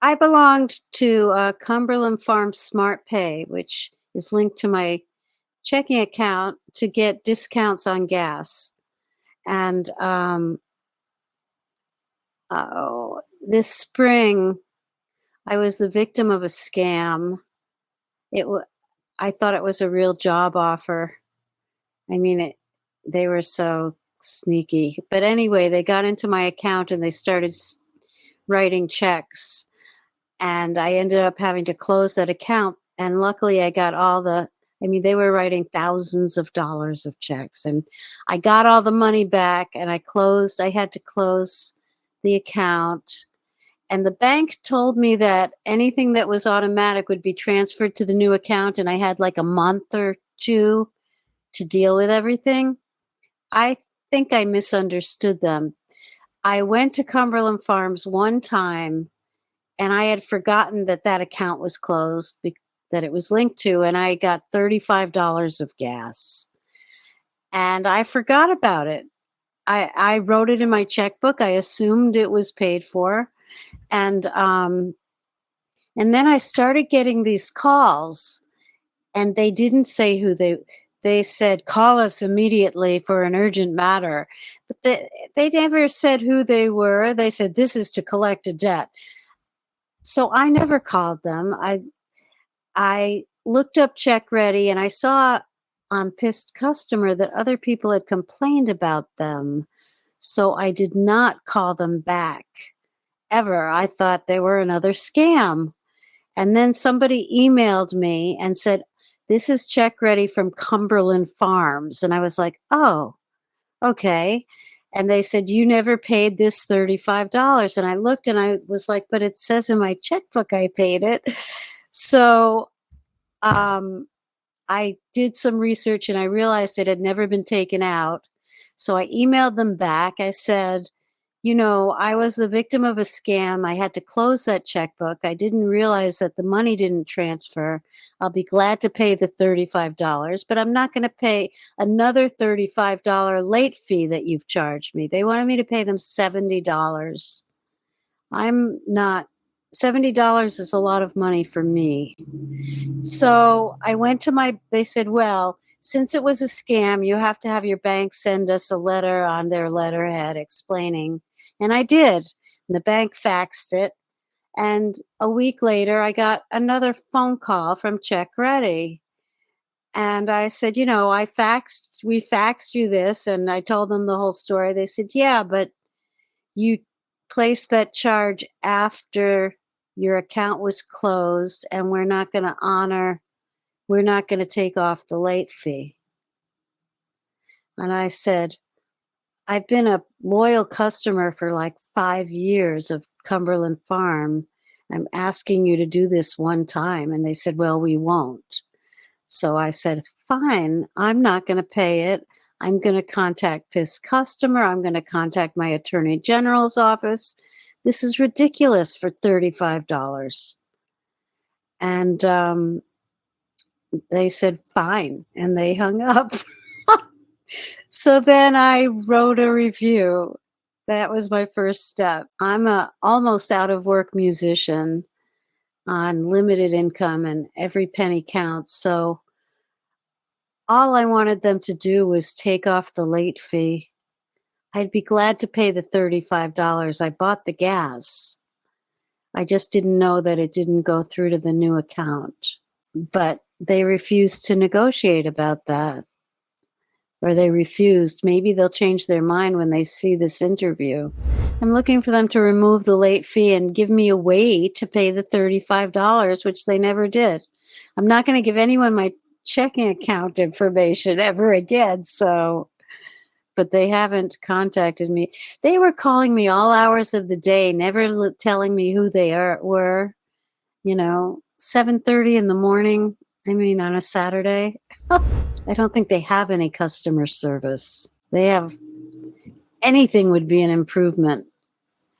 I belonged to CumberlandFarms Smart Pay, which is linked to my checking account to get discounts on gas. And this spring, I was the victim of a scam. I thought it was a real job offer. I mean, they were so sneaky. But anyway, they got into my account and they started writing checks. And I ended up having to close that account. And luckily, I got they were writing thousands of dollars of checks. And I got all the money back and I had to close the account. And the bank told me that anything that was automatic would be transferred to the new account. And I had like a month or two to deal with everything. I think I misunderstood them. I went to Cumberland Farms one time and I had forgotten that account was closed, that it was linked to, and I got $35 of gas. And I forgot about it. I wrote it in my checkbook. I assumed it was paid for. And then I started getting these calls, and they didn't say who they said, call us immediately for an urgent matter. But they never said who they were. They said, this is to collect a debt. So I never called them. I looked up CheckRedi and I saw on PissedConsumer that other people had complained about them. So I did not call them back ever. I thought they were another scam. And then somebody emailed me and said, this is CheckRedi from Cumberland Farms. And I was like, oh, okay. And they said, you never paid this $35. And I looked and I was like, but it says in my checkbook I paid it. So I did some research and I realized it had never been taken out. So I emailed them back. I said, I was the victim of a scam. I had to close that checkbook. I didn't realize that the money didn't transfer. I'll be glad to pay the $35, but I'm not going to pay another $35 late fee that you've charged me. They wanted me to pay them $70. $70 is a lot of money for me. So I went to they said, well, since it was a scam, you have to have your bank send us a letter on their letterhead explaining. And I did. And the bank faxed it. And a week later, I got another phone call from CheckRedi. And I said, we faxed you this. And I told them the whole story. They said, yeah, but you placed that charge after your account was closed, and we're not going to take off the late fee. And I said, I've been a loyal customer for like 5 years of Cumberland Farm. I'm asking you to do this one time. And they said, well, we won't. So I said, fine, I'm not going to pay it. I'm going to contact PissedConsumer. I'm going to contact my Attorney General's office. This is ridiculous for $35. And they said, fine. And they hung up. So then I wrote a review. That was my first step. I'm a almost out of work musician on limited income, and every penny counts. So all I wanted them to do was take off the late fee. I'd be glad to pay the $35. I bought the gas. I just didn't know that it didn't go through to the new account. But they refused to negotiate about that. Or they refused. Maybe they'll change their mind when they see this interview. I'm looking for them to remove the late fee and give me a way to pay the $35, which they never did. I'm not going to give anyone my checking account information ever again. But they haven't contacted me. They were calling me all hours of the day, never telling me who they were. 7:30 in the morning. On a Saturday. I don't think they have any customer service. Anything would be an improvement.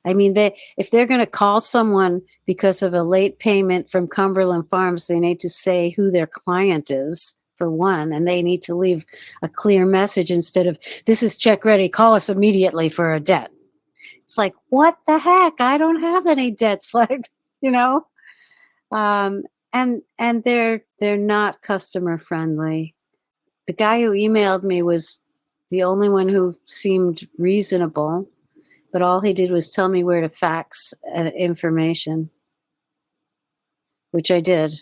If they're going to call someone because of a late payment from Cumberland Farms, they need to say who their client is, for one, and they need to leave a clear message instead of, this is CheckRedi, call us immediately for a debt. It's like, what the heck? I don't have any debts. you know? Um, and they're not customer friendly. The guy who emailed me was the only one who seemed reasonable, but all he did was tell me where to fax information, which I did.